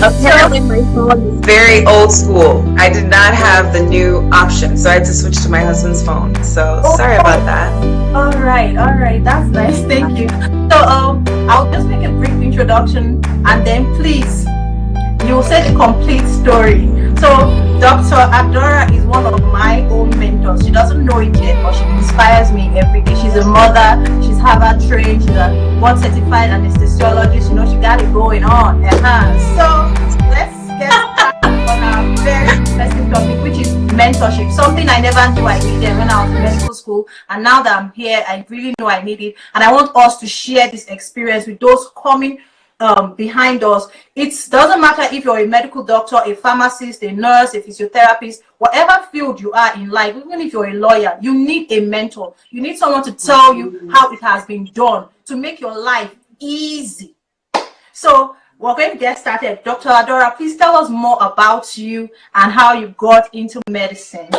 Apparently, my phone is very old school. I did not have the new option, so I had to switch to my husband's phone. So sorry about that. All right, that's nice. Thank you. So, I'll just make a brief introduction, and then please, you say the complete story. So, Dr. Adaora is one of my own mentors. She doesn't know it yet, but she inspires me every day. She's a mother. She's Harvard trained. She's a board-certified anesthesiologist. You know, she got it going on. So, let's get started on our very interesting topic, which is mentorship. Something I never knew I needed when I was in medical school, and now that I'm here, I really know I need it. And I want us to share this experience with those coming behind us. It doesn't matter if you're a medical doctor, a pharmacist, a nurse, a physiotherapist, whatever field you are in life, even if you're a lawyer, you need a mentor. You need someone to tell you how it has been done to make your life easy. So we're going to get started. Dr. Adaora, please tell us more about you and how you got into medicine.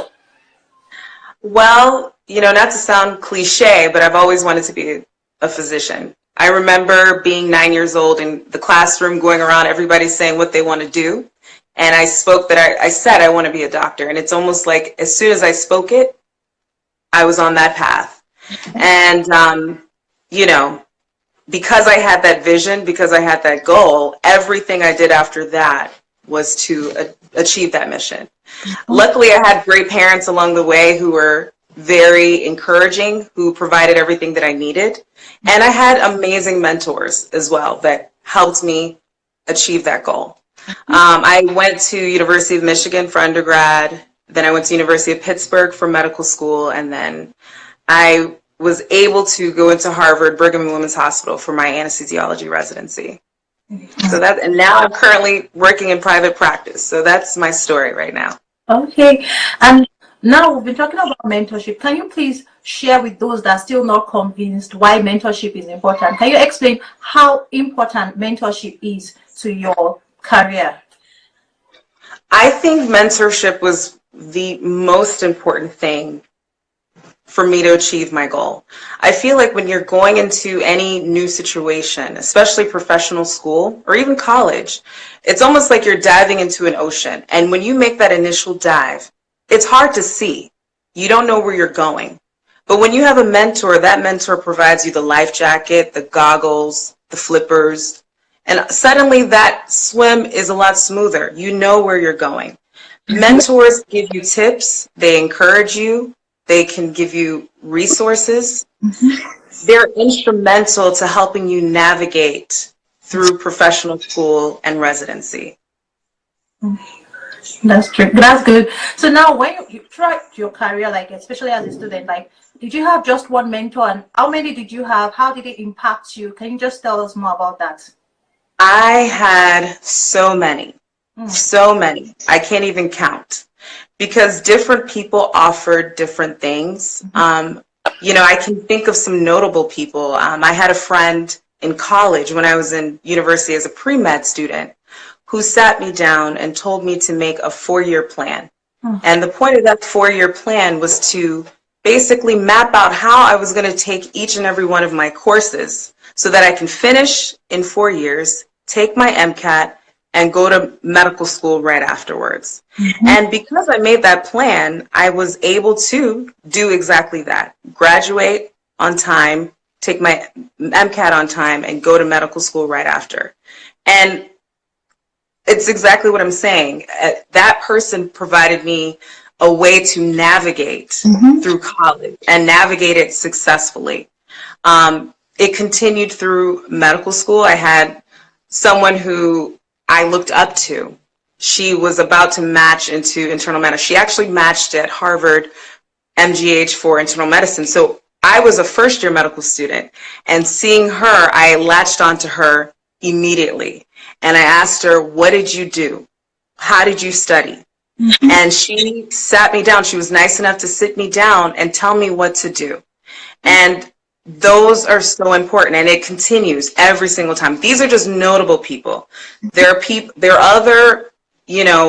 Well, not to sound cliche, but I've always wanted to be a physician. I remember being 9 years old in the classroom, going around, everybody saying what they want to do. And I said, I want to be a doctor. And it's almost like as soon as I spoke it, I was on that path. And, because I had that vision, because I had that goal, everything I did after that was to achieve that mission. Luckily, I had great parents along the way who were very encouraging, who provided everything that I needed. And I had amazing mentors as well that helped me achieve that goal. I went to University of Michigan for undergrad, then I went to University of Pittsburgh for medical school, and then I was able to go into Harvard Brigham and Women's Hospital for my anesthesiology residency. And now I'm currently working in private practice. So that's my story right now. Okay. And now we've been talking about mentorship. Can you please share with those that are still not convinced why mentorship is important? Can you explain how important mentorship is to your career? I think mentorship was the most important thing for me to achieve my goal. I feel like when you're going into any new situation, especially professional school or even college, it's almost like you're diving into an ocean. And when you make that initial dive, it's hard to see. You don't know where you're going. But when you have a mentor, that mentor provides you the life jacket, the goggles, the flippers, and suddenly that swim is a lot smoother. You know where you're going. Mentors give you tips, they encourage you, they can give you resources. They're instrumental to helping you navigate through professional school and residency. That's true. That's good. So now when you tried your career, like especially as a student, like did you have just one mentor, and how many did you have? How did it impact you? Can you just tell us more about that? I had so many. I can't even count, because different people offered different things. I can think of some notable people. I had a friend in college when I was in university as a pre-med student who sat me down and told me to make a 4-year plan. And the point of that 4-year plan was to basically map out how I was going to take each and every one of my courses so that I can finish in 4 years, take my MCAT, and go to medical school right afterwards. And because I made that plan, I was able to do exactly that. Graduate on time, take my MCAT on time, and go to medical school right after. And it's exactly what I'm saying. That person provided me a way to navigate through college and navigate it successfully. It continued through medical school. I had someone who I looked up to. She was about to match into internal medicine. She actually matched at Harvard MGH for internal medicine. So I was a first-year medical student, and seeing her, I latched onto her immediately. And I asked her, what did you do? How did you study? And she sat me down. She was nice enough to sit me down and tell me what to do. And those are so important, and it continues every single time. These are just notable people. There are other,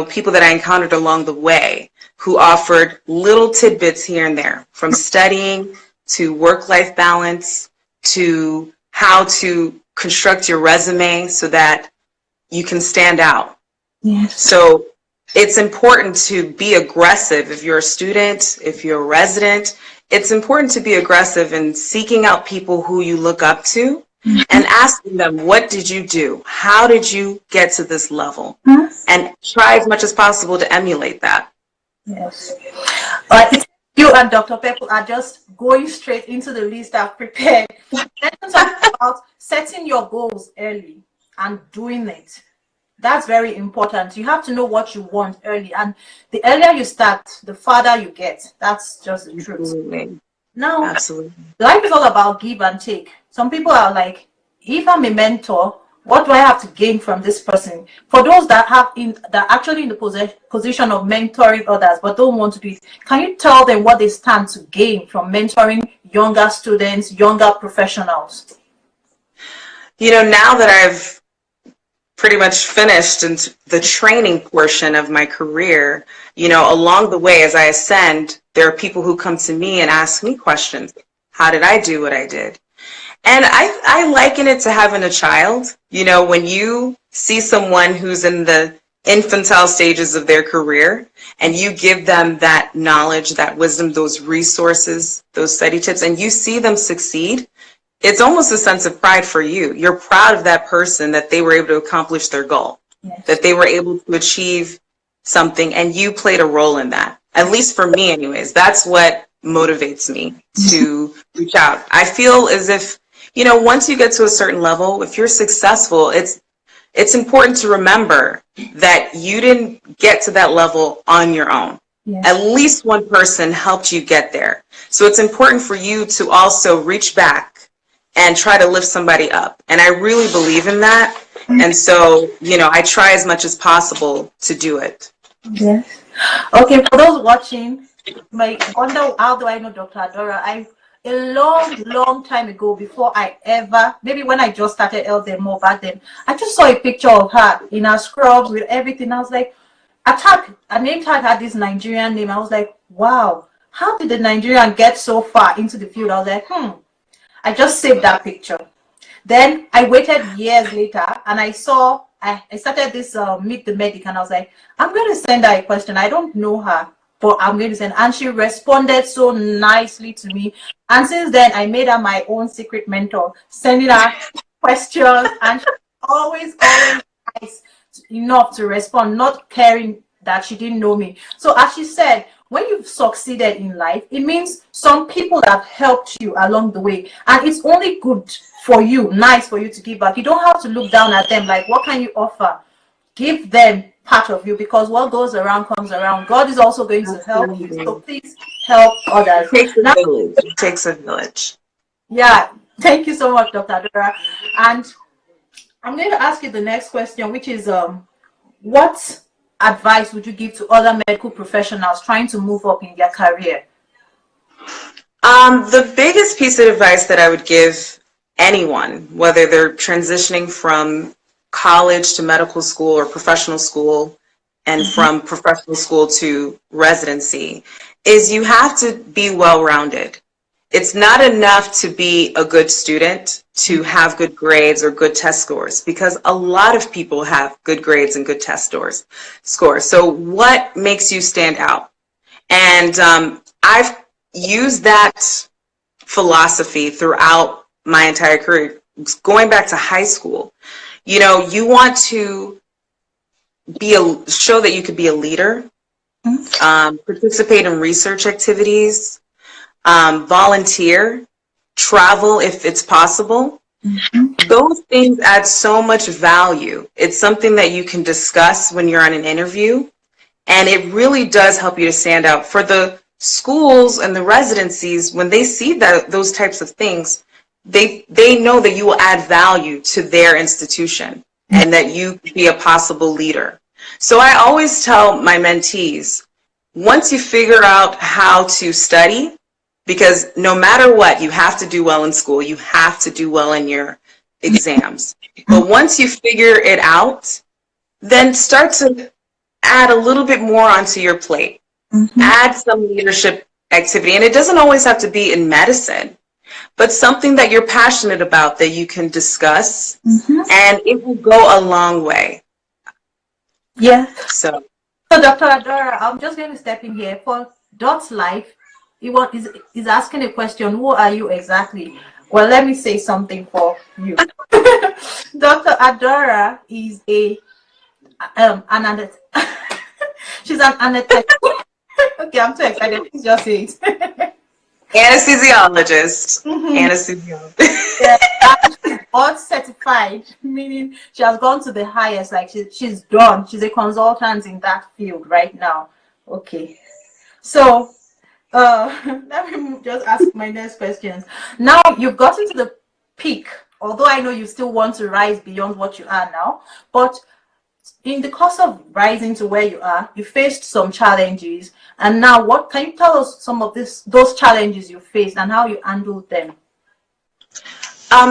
people that I encountered along the way who offered little tidbits here and there, from studying to work-life balance to how to construct your resume so that you can stand out Yes. So it's important to be aggressive. If you're a student, if you're a resident, it's important to be aggressive in seeking out people who you look up to and asking them, what did you do? How did you get to this level? And try as much as possible to emulate that. Yes. It's you and Dr. Pepple are just going straight into the list I've prepared. Let's talk about setting your goals early and doing it. That's very important. You have to know what you want early, and the earlier you start, the farther you get. That's just the truth. Absolutely. Now, Absolutely. life is all about give and take. Some people are like, if I'm a mentor, what do I have to gain from this person? For those that that are actually in the position of mentoring others but don't want to do it, can you tell them what they stand to gain from mentoring younger students, younger professionals? You know, now that I've pretty much finished in the training portion of my career, you know, along the way as I ascend, there are people who come to me and ask me questions. How did I do what I did? And I liken it to having a child. You know, when you see someone who's in the infantile stages of their career and you give them that knowledge, that wisdom, those resources, those study tips, and you see them succeed, it's almost a sense of pride for you. You're proud of that person, that they were able to accomplish their goal, Yes. that they were able to achieve something, and you played a role in that. At least for me anyways, that's what motivates me to reach out. I feel as if, you know, once you get to a certain level, if you're successful, it's important to remember that you didn't get to that level on your own. Yes. At least one person helped you get there. So it's important for you to also reach back and try to lift somebody up. And I really believe in that. And so, you know, I try as much as possible to do it. Yes. Okay, for those watching, my wonder, how do I know Dr. Adaora? A long time ago, before I ever, maybe when I just started LDMO back then, I just saw a picture of her in her scrubs with everything. I was like, her name tag had this Nigerian name. I was like, wow, how did the Nigerian get so far into the field? I was like, I just saved that picture. Then I waited years later and I saw, I started this Meet the Medic, and I was like, I'm going to send her a question. I don't know her, but I'm going to send. And she responded so nicely to me. And since then, I made her my own secret mentor, sending her questions, and she's always nice enough to respond, not caring that she didn't know me. So as she said, when you've succeeded in life, it means some people have helped you along the way, and it's only good for you, nice for you to give back. You don't have to look down at them like, what can you offer? Give them part of you, because what goes around comes around. God is also going to help you, so please help others. It takes a village. It takes a village. Yeah, thank you so much, Dr. Adaora. And I'm going to ask you the next question, which is, what advice would you give to other medical professionals trying to move up in their career? The biggest piece of advice that I would give anyone, whether they're transitioning from college to medical school or professional school, and from professional school to residency, is you have to be well-rounded. It's not enough to be a good student, to have good grades or good test scores, because a lot of people have good grades and good test scores. So what makes you stand out? And I've used that philosophy throughout my entire career, going back to high school. You know, you want to show that you could be a leader, participate in research activities, volunteer, travel if it's possible. Those things add so much value. It's something that you can discuss when you're on an interview, and it really does help you to stand out. For the schools and the residencies, when they see those types of things, they know that you will add value to their institution and that you can be a possible leader. So I always tell my mentees, once you figure out how to study, because no matter what, you have to do well in school, you have to do well in your exams. But once you figure it out, then start to add a little bit more onto your plate. Add some leadership activity. And it doesn't always have to be in medicine, but something that you're passionate about that you can discuss, and it will go a long way. Yeah. So So, Dr. Adaora, I'm just going to step in here. For Dot's life, is asking a question, who are you exactly? Well, let me say something for you. Dr. Adaora is she's an anesthesiologist. Okay, I'm too excited. Please just say it. anesthesiologist, Mhm. anesthesiologist. Yeah, and she's board certified, meaning she has gone to the highest. Like she's done. She's a consultant in that field right now. Okay, so let me just ask my next questions. Now you've gotten to the peak, although I know you still want to rise beyond what you are now. But in the course of rising to where you are, you faced some challenges. And now, what can you tell us some of those challenges you faced and how you handled them?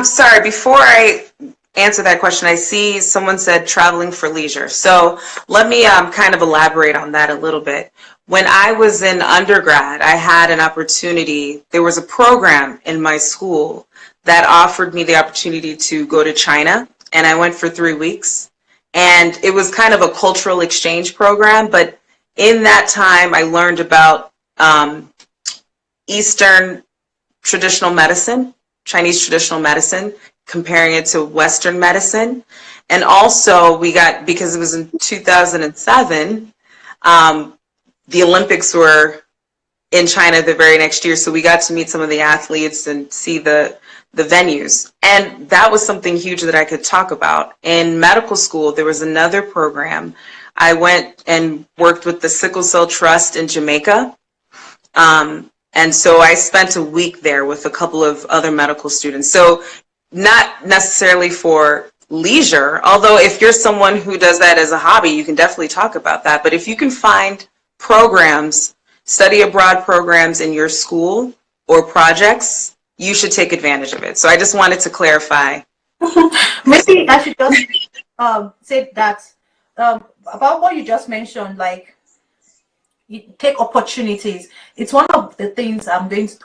Sorry, before I answer that question, I see someone said traveling for leisure. So let me kind of elaborate on that a little bit. When I was in undergrad, I had an opportunity. There was a program in my school that offered me the opportunity to go to China, and I went for 3 weeks. And it was kind of a cultural exchange program, but in that time, I learned about Eastern traditional medicine, Chinese traditional medicine, comparing it to Western medicine. And also we got, because it was in 2007, the Olympics were in China the very next year. So we got to meet some of the athletes and see the venues. And that was something huge that I could talk about. In medical school, there was another program. I went and worked with the Sickle Cell Trust in Jamaica. And so I spent a week there with a couple of other medical students. So not necessarily for leisure, although if you're someone who does that as a hobby, you can definitely talk about that. But if you can find programs, study abroad programs in your school or projects, you should take advantage of it. So I just wanted to clarify. Maybe I should just say that about what you just mentioned, like you take opportunities. It's one of the things I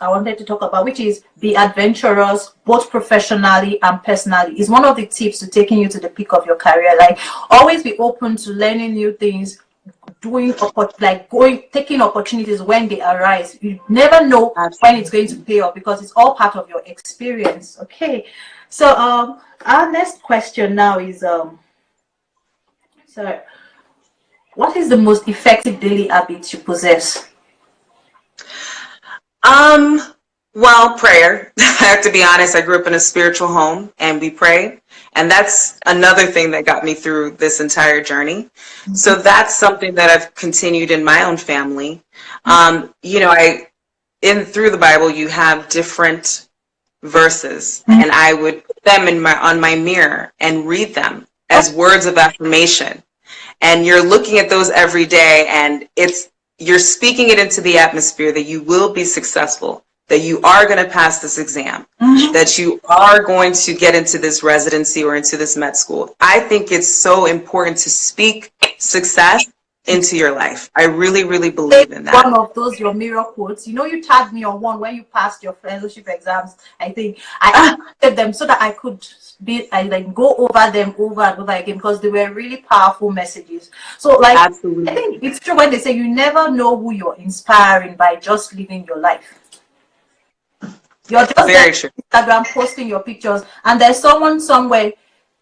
wanted to talk about, which is be adventurous, both professionally and personally. It's one of the tips to taking you to the peak of your career. Like always be open to learning new things, taking opportunities when they arise. You never know when it's going to pay off because it's all part of your experience. Okay, so our next question now is so what is the most effective daily habit you possess? Well, prayer. I have to be honest, I grew up in a spiritual home and we pray. And that's another thing that got me through this entire journey. Mm-hmm. So that's something that I've continued in my own family. You know, through the Bible, you have different verses, mm-hmm. and I would put them on my mirror and read them as words of affirmation. And you're looking at those every day, and you're speaking it into the atmosphere that you will be successful, that you are going to pass this exam, mm-hmm. that you are going to get into this residency or into this med school. I think it's so important to speak success into your life. I really, really believe in that. One of those your mirror quotes. You know, you tagged me on one when you passed your fellowship exams. I think I added them so that I could go over them over and over again because they were really powerful messages. So like, absolutely. I think it's true when they say you never know who you're inspiring by just living your life. You're just very true. Instagram posting your pictures and there's someone somewhere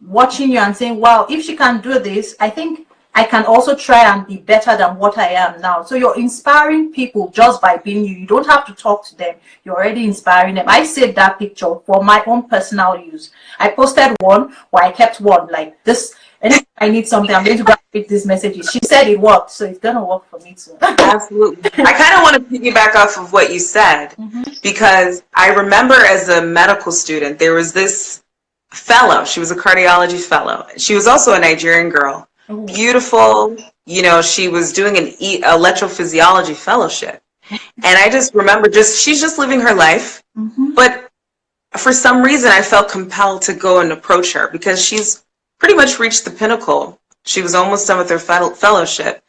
watching you and saying, wow, if she can do this, I think I can also try and be better than what I am now. So you're inspiring people just by being you. You don't have to talk to them. You're already inspiring them. I saved that picture for my own personal use. I posted one, or I kept one like this. Anytime I need something, I'm going to go and read these messages. She said it worked, so it's going to work for me too. Absolutely. I kind of want to piggyback off of what you said, mm-hmm. because I remember as a medical student, there was this fellow. She was a cardiology fellow. She was also a Nigerian girl. Beautiful, you know, she was doing an electrophysiology fellowship. And I just remember she's just living her life. Mm-hmm. But for some reason, I felt compelled to go and approach her because she's pretty much reached the pinnacle. She was almost done with her fellowship.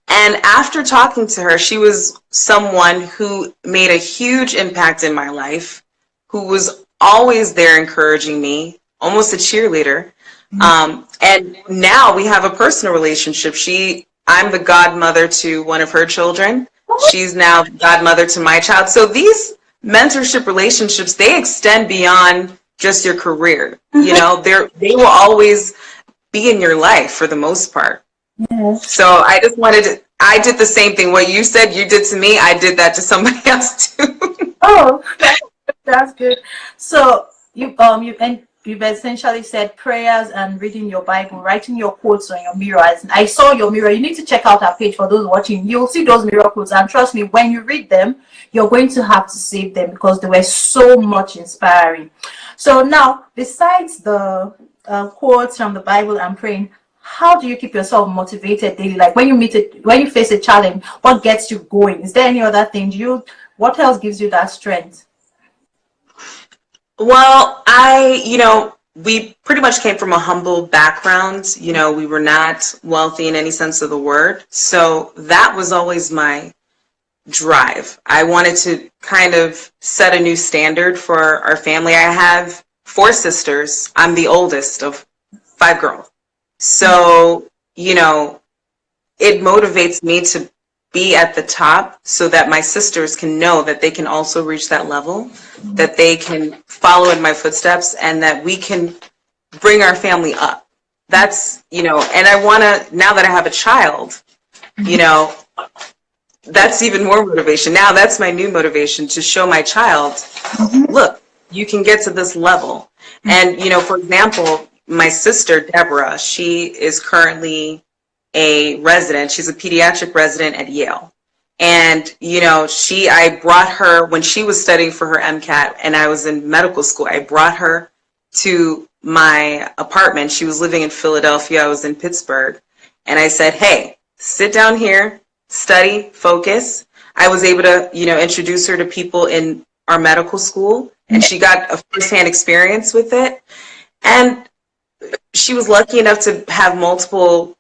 And after talking to her, she was someone who made a huge impact in my life, who was always there encouraging me, almost a cheerleader. And now we have a personal relationship. I'm the godmother to one of her children. She's now godmother to my child. So these mentorship relationships, they extend beyond just your career. You know, they will always be in your life for the most part. Yes. So I did the same thing. What you said you did to me, I did that to somebody else too. Oh, that's good. So you've essentially said prayers and reading your Bible, writing your quotes on your mirror. I saw your mirror. You need to check out our page for those watching. You'll see those mirror quotes, and trust me, when you read them, you're going to have to save them because they were so much inspiring. So now, besides the quotes from the Bible and praying, how do you keep yourself motivated daily? Like when you face a challenge, what gets you going? Is there any other thing? What else gives you that strength? Well, we pretty much came from a humble background. You know, we were not wealthy in any sense of the word. So that was always my drive. I wanted to kind of set a new standard for our family. I have 4 sisters. I'm the oldest of 5 girls. So, you know, it motivates me to be at the top so that my sisters can know that they can also reach that level, that they can follow in my footsteps, and that we can bring our family up. That's, you know, and I want to, now that I have a child, you know, that's even more motivation. Now that's my new motivation, to show my child, look, you can get to this level. And, you know, for example, my sister, Deborah, she is currently a resident. She's a pediatric resident at Yale. And, you know, I brought her, when she was studying for her MCAT and I was in medical school, I brought her to my apartment. She was living in Philadelphia. I was in Pittsburgh. And I said, hey, sit down here, study, focus. I was able to, you know, introduce her to people in our medical school, and she got a firsthand experience with it. And she was lucky enough to have multiple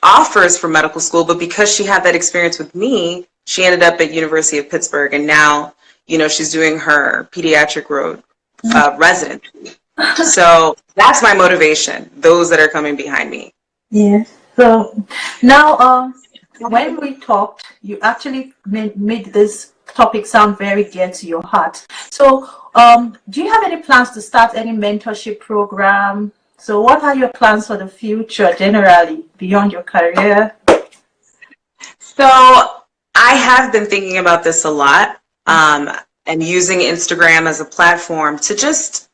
offers for medical school, but because she had that experience with me, she ended up at University of Pittsburgh, and now, you know, she's doing her pediatric residency. So that's my motivation, those that are coming behind me. Yes. So now, when we talked, you actually made this topic sound very dear to your heart. So do you have any plans to start any mentorship program? So what are your plans for the future generally beyond your career? So I have been thinking about this a lot, and using Instagram as a platform to just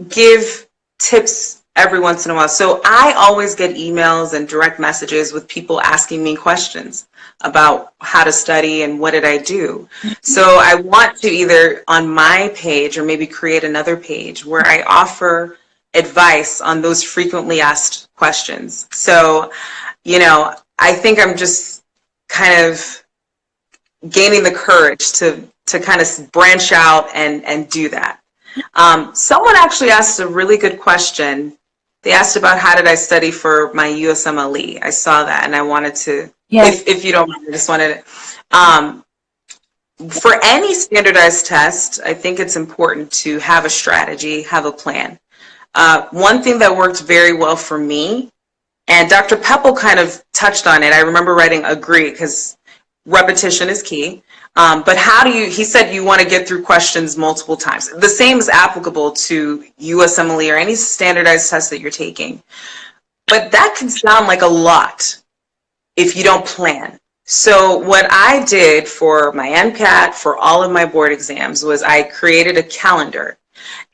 give tips every once in a while. So I always get emails and direct messages with people asking me questions about how to study and what did I do. So I want to either on my page or maybe create another page where I offer advice on those frequently asked questions. So, you know, I think I'm just kind of gaining the courage to kind of branch out and do that. Someone actually asked a really good question. They asked about how did I study for my USMLE. I saw that and I wanted to, if you don't mind, I just wanted to, for any standardized test, I think it's important to have a strategy, have a plan. One thing that worked very well for me, and Dr. Peppel kind of touched on it, I remember writing agree because repetition is key. But he said you want to get through questions multiple times. The same is applicable to USMLE or any standardized test that you're taking. But that can sound like a lot if you don't plan. So what I did for my MCAT, for all of my board exams, was I created a calendar.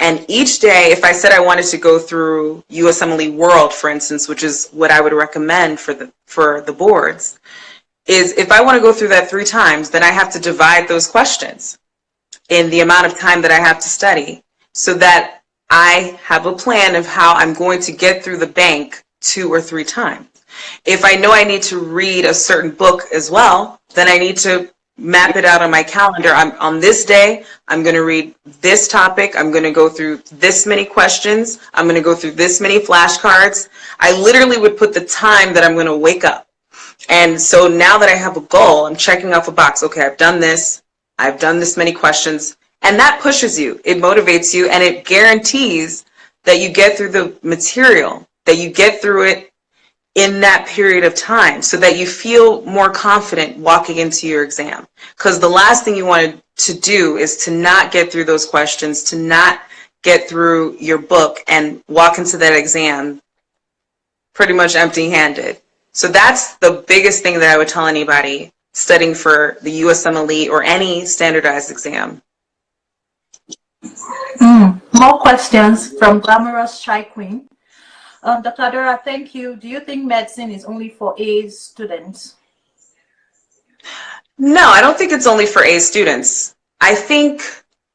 And each day, if I said I wanted to go through USMLE World, for instance, which is what I would recommend for the boards, is if I want to go through that 3 times, then I have to divide those questions in the amount of time that I have to study so that I have a plan of how I'm going to get through the bank 2 or 3 times. If I know I need to read a certain book as well, then I need to map it out on my calendar. On this day, I'm going to read this topic. I'm going to go through this many questions. I'm going to go through this many flashcards. I literally would put the time that I'm going to wake up. And so now that I have a goal, I'm checking off a box. Okay, I've done this. I've done this many questions. And that pushes you. It motivates you, and it guarantees that you get through the material, that you get through it in that period of time so that you feel more confident walking into your exam. Because the last thing you want to do is to not get through those questions, to not get through your book and walk into that exam pretty much empty-handed. So that's the biggest thing that I would tell anybody studying for the USMLE or any standardized exam. More questions from Glamorous Shy Queen. Dr. Adaora, thank you. Do you think medicine is only for A students? No, I don't think it's only for A students. I think,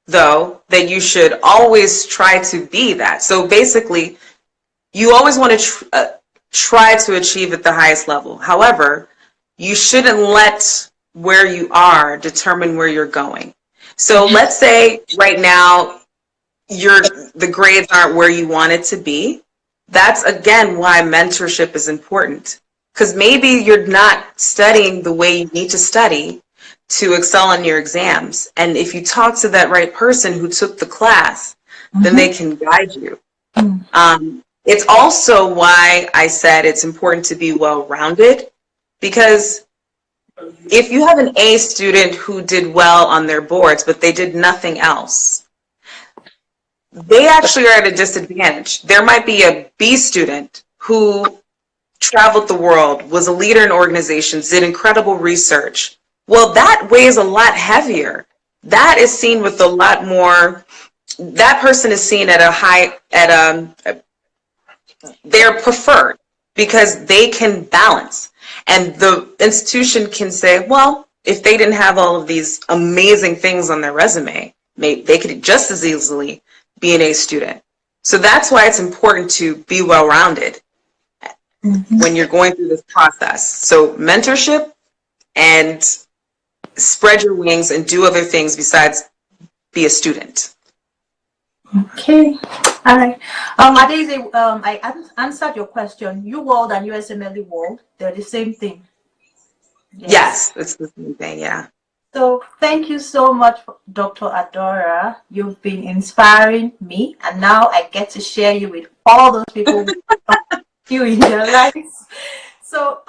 though, that you should always try to be that. So basically, you always want to try to achieve at the highest level. However, you shouldn't let where you are determine where you're going. So let's say right now the grades aren't where you want it to be. That's again why mentorship is important, because maybe you're not studying the way you need to study to excel on your exams. And if you talk to that right person who took the class, then they can guide you. It's also why I said it's important to be well-rounded, because if you have an A student who did well on their boards, but they did nothing else, they actually are at a disadvantage. There might be a B student who traveled the world, was a leader in organizations, did incredible research. Well, that weighs a lot heavier. That is seen with a lot more, that person is seen at a high, they're preferred because they can balance. And the institution can say, well, if they didn't have all of these amazing things on their resume, they could just as easily be an A student. So that's why it's important to be well-rounded when you're going through this process. So mentorship and spread your wings and do other things besides be a student. Okay. All right. Adeze, I answered your question. UWorld and USMLE World, they're the same thing. Yes, it's the same thing, yeah. So thank you so much, Dr. Adaora. You've been inspiring me, and now I get to share you with all those people who you in their lives. So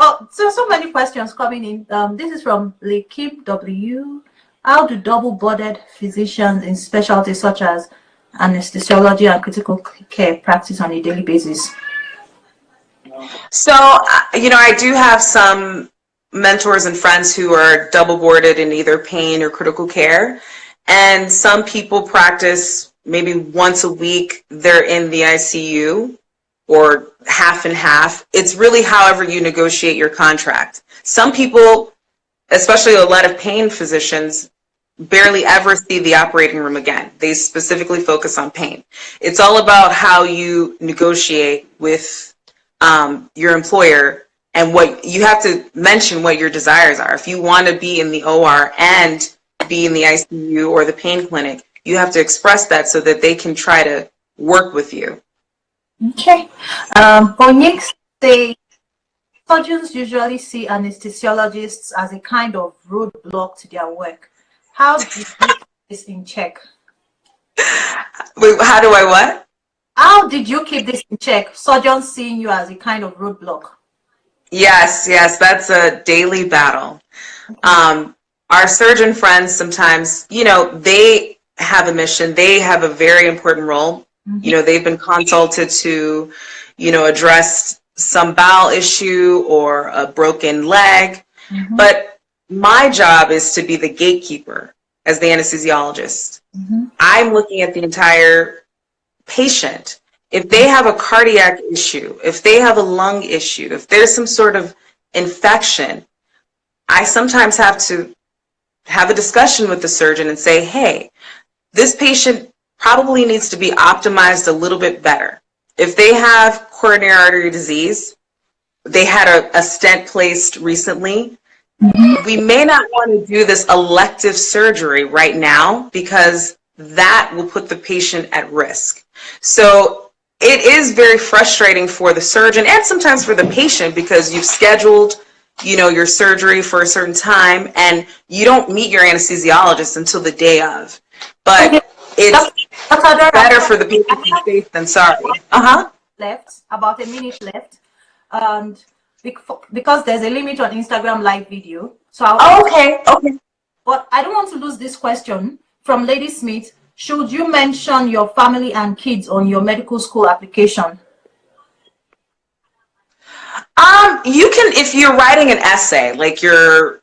many questions coming in. This is from Lekip W. How do double-boarded physicians in specialties such as anesthesiology and critical care practice on a daily basis? So, I do have some mentors and friends who are double boarded in either pain or critical care. And some people practice maybe once a week, they're in the ICU, or half and half. It's really however you negotiate your contract. Some people, especially a lot of pain physicians, barely ever see the operating room again. They specifically focus on pain. It's all about how you negotiate with your employer, and what you have to mention what your desires are. If you want to be in the OR and be in the ICU or the pain clinic, you have to express that so that they can try to work with you. Okay. Onyx say surgeons usually see anesthesiologists as a kind of roadblock to their work. How do you keep this in check? Wait, how do I what? How did you keep this in check? Surgeons seeing you as a kind of roadblock. Yes, that's a daily battle. Our surgeon friends sometimes, they have a mission. They have a very important role. They've been consulted to, address some bowel issue or a broken leg. But my job is to be the gatekeeper as the anesthesiologist. I'm looking at the entire patient. If they have a cardiac issue, if they have a lung issue, if there's some sort of infection, I sometimes have to have a discussion with the surgeon and say, hey, this patient probably needs to be optimized a little bit better. If they have coronary artery disease, they had a stent placed recently, we may not want to do this elective surgery right now because that will put the patient at risk. So it is very frustrating for the surgeon and sometimes for the patient because you've scheduled, your surgery for a certain time and you don't meet your anesthesiologist until the day of. But it's Dr. Adaora, better for the people to be safe than sorry. Left, about a minute left, and because there's a limit on Instagram live video, so Okay. but I don't want to lose this question from Lady Smith. Should you mention your family and kids on your medical school application? You can, if you're writing an essay, like your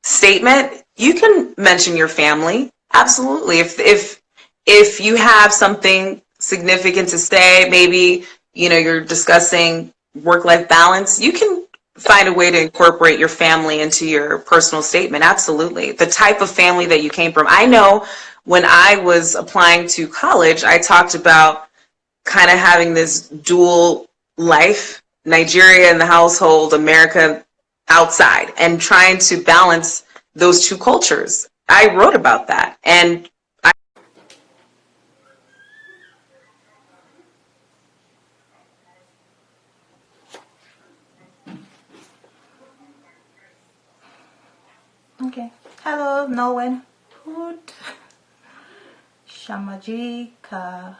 statement, you can mention your family. Absolutely. If you have something significant to say, maybe, you're discussing work-life balance, you can find a way to incorporate your family into your personal statement. Absolutely. The type of family that you came from. I know when I was applying to college, I talked about kind of having this dual life, Nigeria in the household, America outside, and trying to balance those two cultures. I wrote about that, and Okay. Hello, Nowen. Good. Shamajika.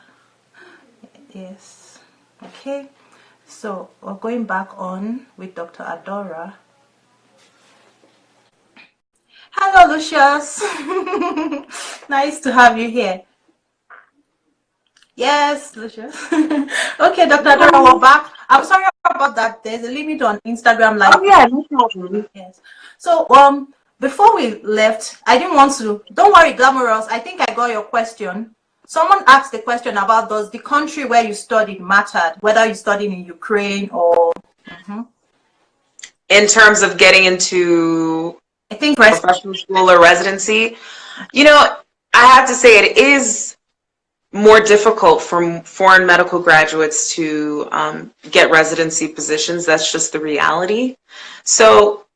Yes. Okay. So we're going back on with Dr. Adaora. Hello, Lucius. Nice to have you here. Yes, Lucius. Okay, Dr. Adaora, we're back. I'm sorry about that. There's a limit on Instagram Live. Oh yeah, no problem. Yes. So before we left, I didn't want to. Don't worry, Glamorous. I think I got your question. Someone asked the question about, does the country where you studied mattered, whether you studied in Ukraine or In terms of getting into, I think professional school or residency, I have to say it is more difficult for foreign medical graduates to get residency positions. That's just the reality. So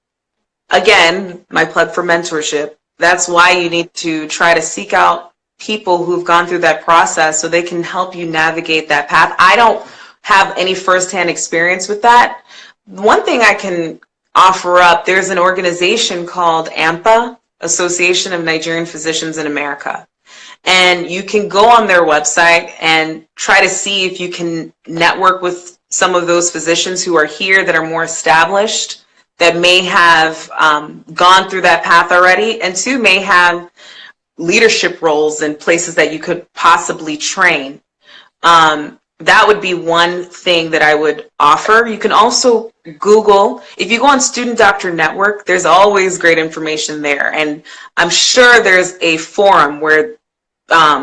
again, my plug for mentorship, that's why you need to try to seek out people who've gone through that process so they can help you navigate that path. I don't have any firsthand experience with that. One thing I can offer up, there's an organization called AMPA, Association of Nigerian Physicians in America. And you can go on their website and try to see if you can network with some of those physicians who are here that are more established, that may have gone through that path already, and two, may have leadership roles in places that you could possibly train. That would be one thing that I would offer. You can also Google. If you go on Student Doctor Network, there's always great information there. And I'm sure there's a forum where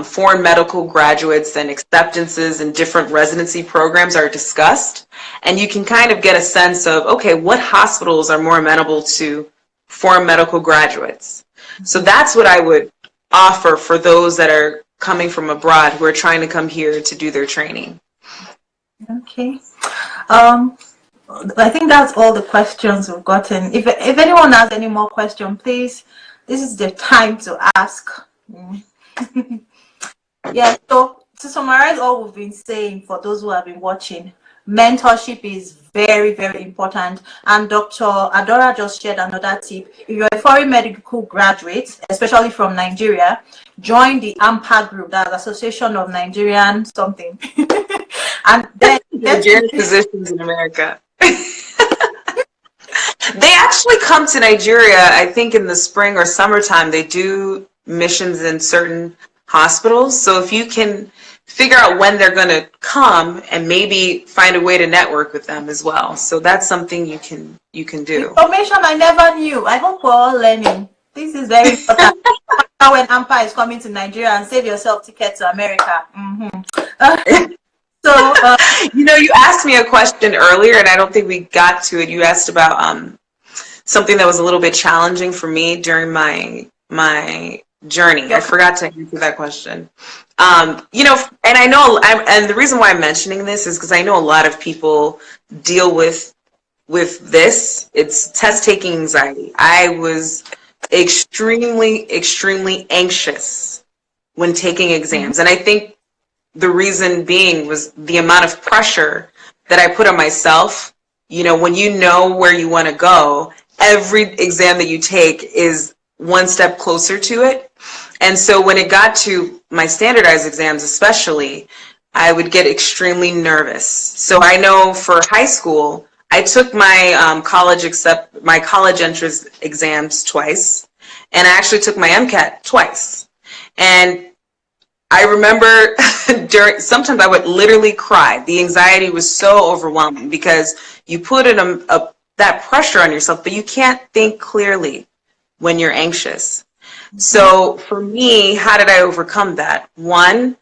foreign medical graduates and acceptances and different residency programs are discussed. And you can kind of get a sense of, okay, what hospitals are more amenable to foreign medical graduates? So that's what I would offer for those that are coming from abroad who are trying to come here to do their training. Okay. I think that's all the questions we've gotten. If anyone has any more questions, please, this is the time to ask. Yeah, so to summarize all we've been saying, for those who have been watching, mentorship is very, very important. And Dr. Adaora just shared another tip. If you're a foreign medical graduate, especially from Nigeria, join the AMPA group, that's Association of Nigerian something. And then Nigerian physicians in America. They actually come to Nigeria, I think in the spring or summertime. They do missions in certain hospitals. So if you can figure out when they're going to come and maybe find a way to network with them as well. So that's something you can do. Information I never knew. I hope we're all learning. This is very important. When AMPA is coming to Nigeria, and save yourself tickets to America. So, you asked me a question earlier, and I don't think we got to it. You asked about something that was a little bit challenging for me during my journey. I forgot to answer that question. And I know, and the reason why I'm mentioning this is because I know a lot of people deal with this. It's test-taking anxiety. I was extremely, extremely anxious when taking exams, and I think the reason being was the amount of pressure that I put on myself. When you know where you want to go, every exam that you take is one step closer to it. And so when it got to my standardized exams especially, I would get extremely nervous. So I know for high school, I took my college entrance exams twice, and I actually took my MCAT twice. And I remember sometimes I would literally cry. The anxiety was so overwhelming because you put that pressure on yourself, but you can't think clearly when you're anxious. So for me, how did I overcome that? One,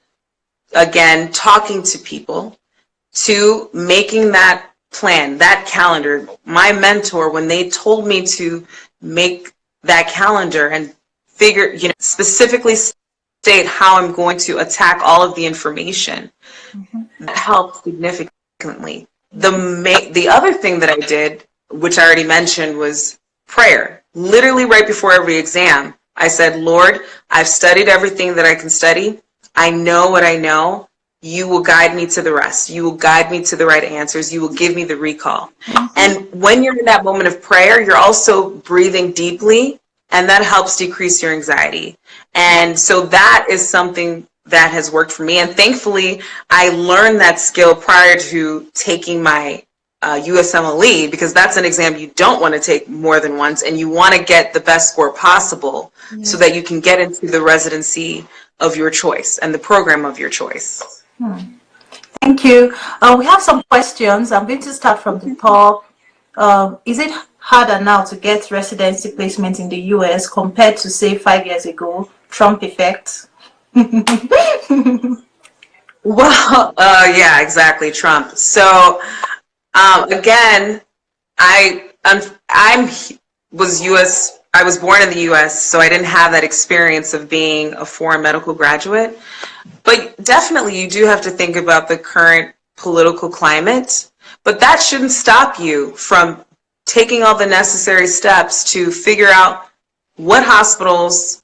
again, talking to people. Two, making that plan, that calendar. My mentor, when they told me to make that calendar and specifically state how I'm going to attack all of the information, that helped significantly. The other thing that I did, which I already mentioned, was prayer. Literally right before every exam, I said, Lord, I've studied everything that I can study. I know what I know. You will guide me to the rest. You will guide me to the right answers. You will give me the recall. And when you're in that moment of prayer, you're also breathing deeply, and that helps decrease your anxiety. And so that is something that has worked for me. And thankfully, I learned that skill prior to taking my USMLE, because that's an exam you don't want to take more than once, and you want to get the best score possible so that you can get into the residency of your choice and the program of your choice. Thank you. We have some questions. I'm going to start from the top. Is it harder now to get residency placement in the US compared to, say, 5 years ago? Trump effect? Well, yeah, exactly, Trump. So again, I was born in the US, so I didn't have that experience of being a foreign medical graduate. But definitely you do have to think about the current political climate, but that shouldn't stop you from taking all the necessary steps to figure out what hospitals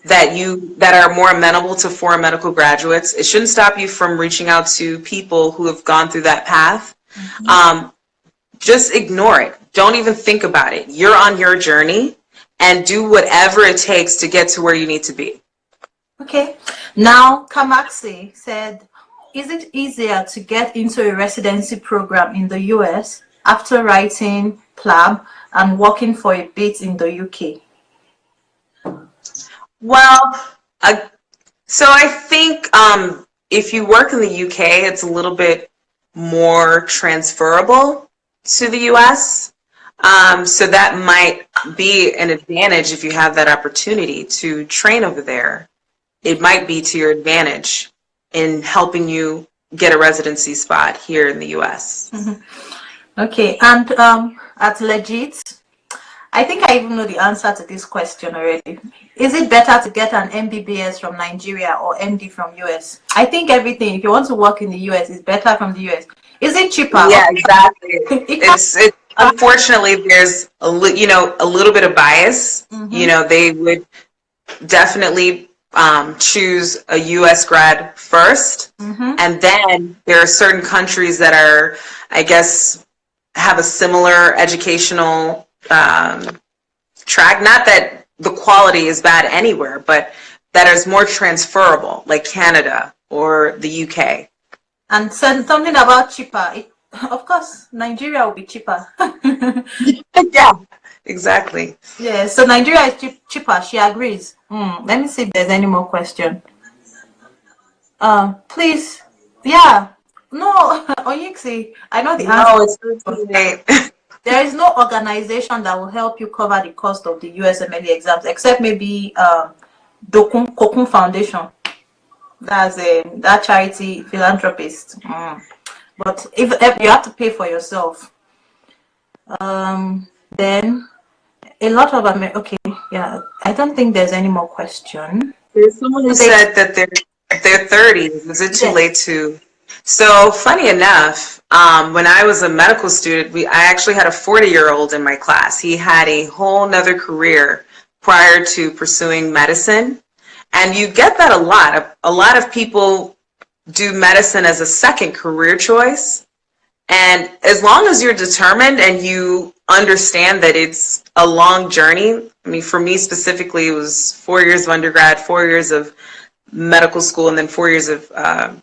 that are more amenable to foreign medical graduates. It shouldn't stop you from reaching out to people who have gone through that path. Just ignore it. Don't even think about it. You're on your journey, and do whatever it takes to get to where you need to be. Okay. Now, Kamaxi said, is it easier to get into a residency program in the US after writing PLAB and working for a bit in the UK? Well, so I think if you work in the UK, it's a little bit more transferable to the US. So that might be an advantage if you have that opportunity to train over there. It might be to your advantage in helping you get a residency spot here in the US. Okay, and at Legit, I think I even know the answer to this question already. Is it better to get an MBBS from Nigeria or MD from US? I think everything, if you want to work in the US, is better from the US. Is it cheaper? Yeah, exactly. It's unfortunately, there's a little bit of bias. They would definitely choose a US grad first, and then there are certain countries that are, I guess, have a similar educational track. Not that the quality is bad anywhere, but that is more transferable, like Canada or the UK. And something about cheaper. Of course, Nigeria will be cheaper. Yeah, exactly. Yeah, so Nigeria is cheaper. She agrees. Let me see if there's any more question. Please. Yeah. No, Oyiksi, I know the answer. No, it's There is no organization that will help you cover the cost of the USMLE exams, except maybe Kokun Foundation. That's that charity philanthropist. But if you have to pay for yourself, then a lot of them. Okay, yeah. I don't think there's any more question. There's someone who said that they're 30s. Is it too late to? So funny enough, when I was a medical student, I actually had a 40-year-old in my class. He had a whole nother career prior to pursuing medicine. And you get that a lot. A lot of people do medicine as a second career choice. And as long as you're determined and you understand that it's a long journey. I mean, for me specifically, it was 4 years of undergrad, 4 years of medical school, and then 4 years of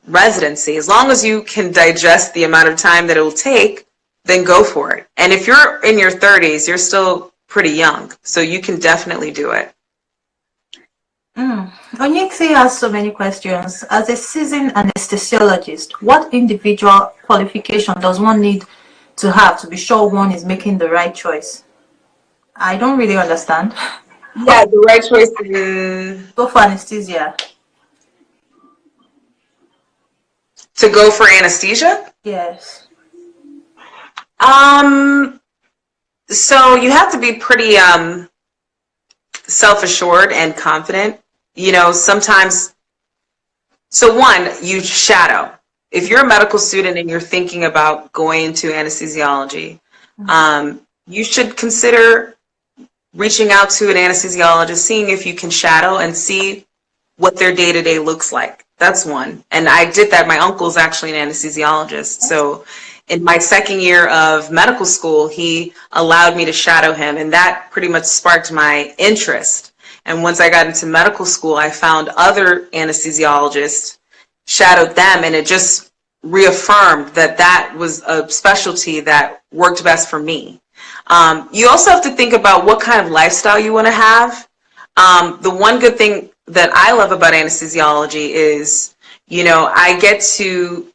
residency. As long as you can digest the amount of time that it will take, then go for it. And if you're in your 30s, you're still pretty young, so you can definitely do it. Onyekse has so many questions. As a seasoned anesthesiologist, what individual qualification does one need to have to be sure one is making the right choice? I don't really understand. Yeah, the right choice is Go for anesthesia. to go for anesthesia? Yes. So you have to be pretty self-assured and confident. You know, sometimes, so one, you shadow. If you're a medical student and you're thinking about going into anesthesiology, you should consider reaching out to an anesthesiologist, seeing if you can shadow and see what their day-to-day looks like. That's one. And I did that. My uncle's actually an anesthesiologist. So in my second year of medical school, he allowed me to shadow him, and that pretty much sparked my interest. And once I got into medical school, I found other anesthesiologists, shadowed them, and it just reaffirmed that that was a specialty that worked best for me. You also have to think about what kind of lifestyle you want to have. The one good thing that I love about anesthesiology is, you know, I get to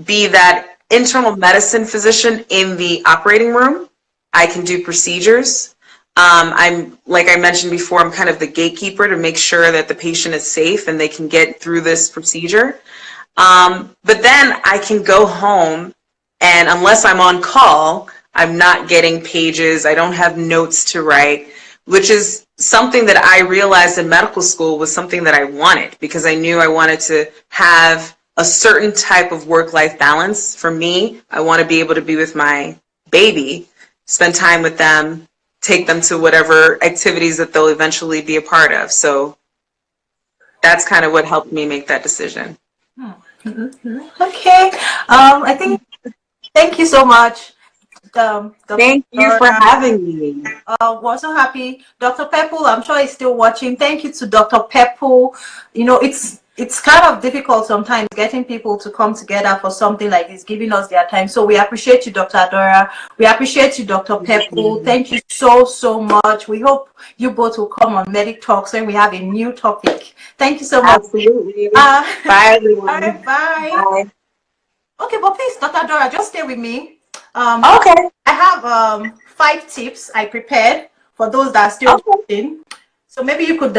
be that internal medicine physician in the operating room. I can do procedures. I'm, like I mentioned before, I'm kind of the gatekeeper to make sure that the patient is safe and they can get through this procedure. But then I can go home, and unless I'm on call, I'm not getting pages. I don't have notes to write, which is something that I realized in medical school was something that I wanted, because I knew I wanted to have a certain type of work-life balance. For me, I want to be able to be with my baby, spend time with them, take them to whatever activities that they'll eventually be a part of. So that's kind of what helped me make that decision. Okay. I think, thank you so much. Thank you for having me. We're so happy. Dr. Pepple, I'm sure he's still watching. Thank you to Dr. Pepple. You know, it's kind of difficult sometimes getting people to come together for something like this, giving us their time. So we appreciate you, Dr. Adaora. We appreciate you, Dr. Pepple. Thank you so much. We hope you both will come on Medic Talks when we have a new topic. Thank you so much. Absolutely. Bye, everyone. All right, bye. Okay, but please, Dr. Adaora, just stay with me. Okay. I have 5 tips I prepared for those that are still watching. So maybe you could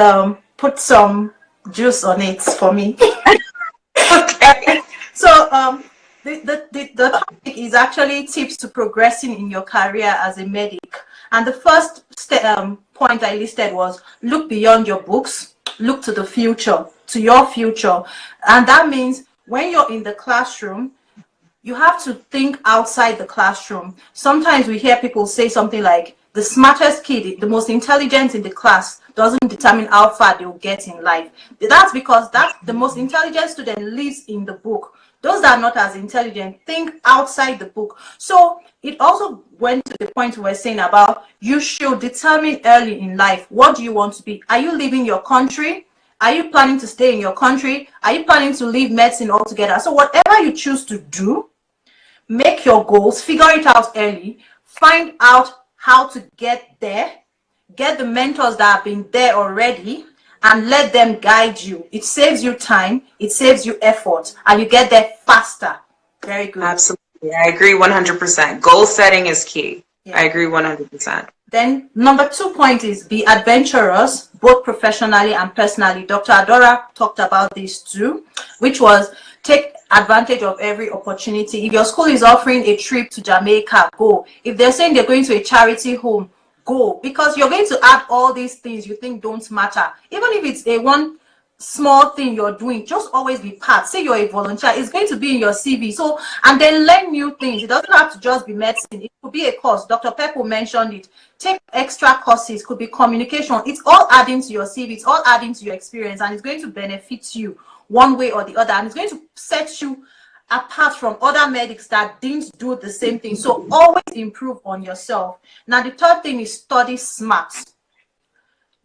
put some juice on it for me. Okay. So the topic is actually tips to progressing in your career as a medic. And the first point I listed was look beyond your books, look to the future, to your future. And that means when you're in the classroom, you have to think outside the classroom. Sometimes we hear people say something like, the smartest kid, the most intelligent in the class doesn't determine how far they'll get in life. That's because the most intelligent student lives in the book. Those that are not as intelligent think outside the book. So it also went to the point we're saying about you should determine early in life, what do you want to be? Are you leaving your country? Are you planning to stay in your country? Are you planning to leave medicine altogether? So whatever you choose to do, make your goals, figure it out early, find out how to get there, get the mentors that have been there already, and let them guide you. It saves you time, it saves you effort, and you get there faster. Very good. Absolutely. I agree 100%. Goal setting is key. Yeah. I agree 100%. Then number 2 point is be adventurous, both professionally and personally. Dr. Adaora talked about this too, which was take advantage of every opportunity. If your school is offering a trip to Jamaica, go. If they're saying they're going to a charity home, go. Because you're going to add all these things you think don't matter. Even if it's a one small thing you're doing, just always be part. Say you're a volunteer, it's going to be in your CV. So, and then learn new things. It doesn't have to just be medicine. It could be a course. Dr. Pepple mentioned it. Take extra courses, could be communication. It's all adding to your CV. It's all adding to your experience, and it's going to benefit you one way or the other, and it's going to set you apart from other medics that didn't do the same thing. So always improve on yourself. Now, the third thing is study smart.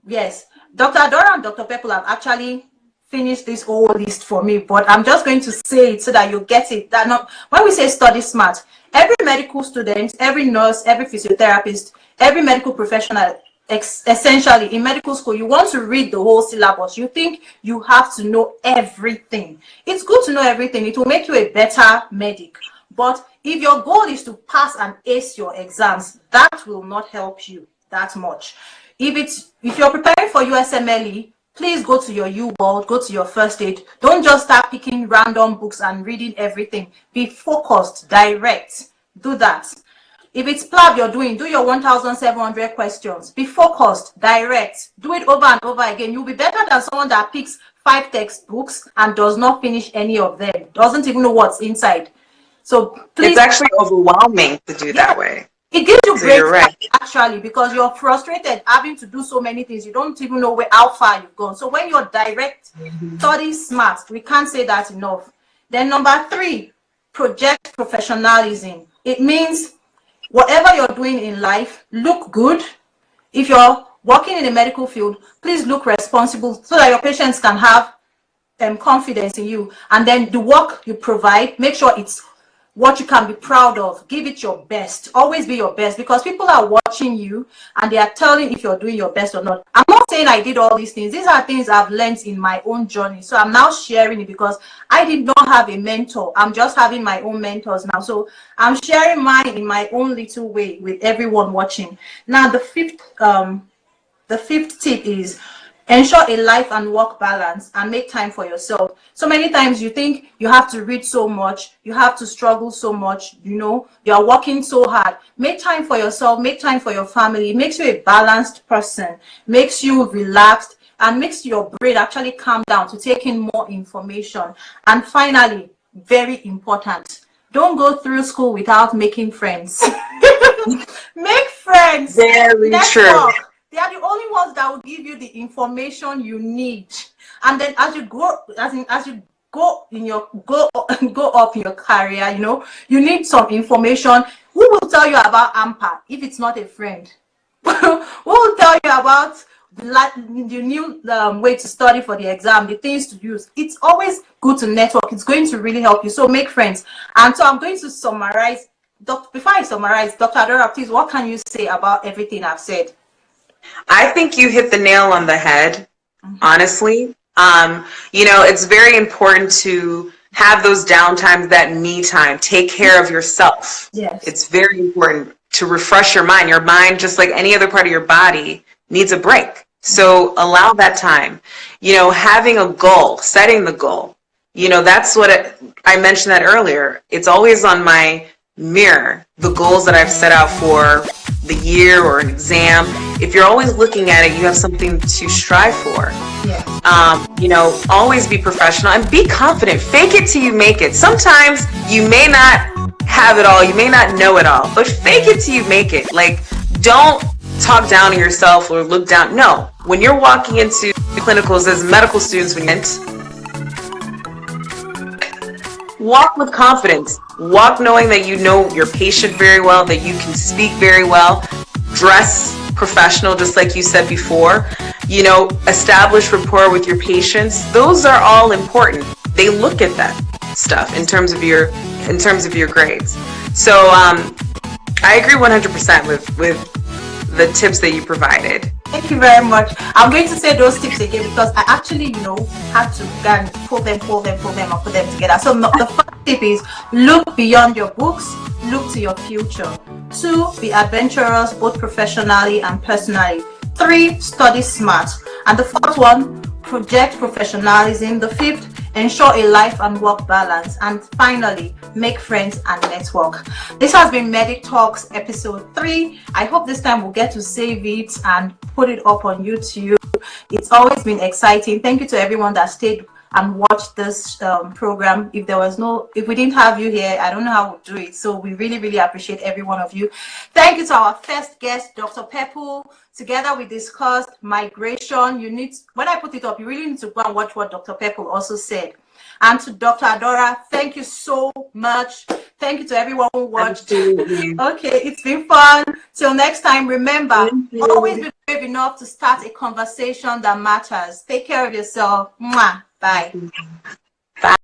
Yes, Dr. Adaora and Dr. Pepple have actually finished this whole list for me, but I'm just going to say it so that you get it. That not when we say study smart, every medical student, every nurse, every physiotherapist, every medical professional, essentially in medical school, you want to read the whole syllabus. You think you have to know everything. It's good to know everything. It will make you a better medic. But if your goal is to pass and ace your exams, that will not help you that much. If you're preparing for USMLE, please go to your U-World, go to your first aid. Don't just start picking random books and reading everything. Be focused, direct. Do that. If it's PLAB you're doing, do your 1,700 questions. Be focused, direct. Do it over and over again. You'll be better than someone that picks 5 textbooks and does not finish any of them. Doesn't even know what's inside. So please. It's actually overwhelming to do that way. It gives you great right. actually, because you're frustrated having to do so many things. You don't even know how far you've gone. So when you're direct, study smart, we can't say that enough. Then number 3, project professionalism. It means whatever you're doing in life, look good. If you're working in the medical field, please look responsible so that your patients can have confidence in you. And then the work you provide, make sure it's what you can be proud of. Give it your best. Always be your best, because people are watching you and they are telling if you're doing your best or not. I'm not saying I did all these things. These are things I've learned in my own journey. So I'm now sharing it because I did not have a mentor. I'm just having my own mentors now. So I'm sharing mine in my own little way with everyone watching. Now, the fifth tip is ensure a life and work balance and make time for yourself. So many times you think you have to read so much, you have to struggle so much, you know, you are working so hard. Make time for yourself, make time for your family. It makes you a balanced person, makes you relaxed, and makes your brain actually calm down to take in more information. And finally, very important, don't go through school without making friends. Make friends. Very true. They are the only ones that will give you the information you need. And then as you go, as you go up in your career, you know, you need some information. Who will tell you about AMPA if it's not a friend? Who will tell you about the new way to study for the exam, the things to use? It's always good to network. It's going to really help you. So make friends. And so I'm going to summarize. Before I summarize, Dr. Adaora, please, what can you say about everything I've said? I think you hit the nail on the head, honestly. You know, it's very important to have those downtimes, that me time. Take care of yourself. Yes. It's very important to refresh your mind. Your mind, just like any other part of your body, needs a break. So allow that time. You know, having a goal, setting the goal. You know, that's what I mentioned that earlier. It's always on my mirror, the goals that I've set out for the year or an exam. If you're always looking at it, you have something to strive for. Yeah. You know, always be professional and be confident. Fake it till you make it. Sometimes you may not have it all, you may not know it all, but fake it till you make it. Like, don't talk down on yourself or look down. No, when you're walking into clinicals as medical students, walk with confidence. Walk knowing that you know your patient very well, that you can speak very well. Dress professional, just like you said before. You know, establish rapport with your patients. Those are all important. They look at that stuff in terms of your grades. So I agree 100% with the tips that you provided. Thank you very much. I'm going to say those tips again because I actually, you know, had to again pull them and put them together. So the first tip is look beyond your books, look to your future. 2, be adventurous both professionally and personally. 3, study smart. And the 4th one, project professionalism. The 5th, ensure a life and work balance. And finally, make friends and network. This has been Medic Talks episode 3. I hope this time we'll get to save it and put it up on YouTube. It's always been exciting. Thank you to everyone that stayed and watched this program. If we didn't have you here, I don't know how we'll do it. So we really, really appreciate every one of you. Thank you to our first guest, Dr. Pepple. Together we discussed migration. When I put it up, you really need to go and watch what Dr. Pepple also said. And to Dr. Adaora, thank you so much. Thank you to everyone who watched. Absolutely. Okay, it's been fun. Till next time, remember, Thank always you. be brave enough to start a conversation that matters. Take care of yourself. Mwah. Bye.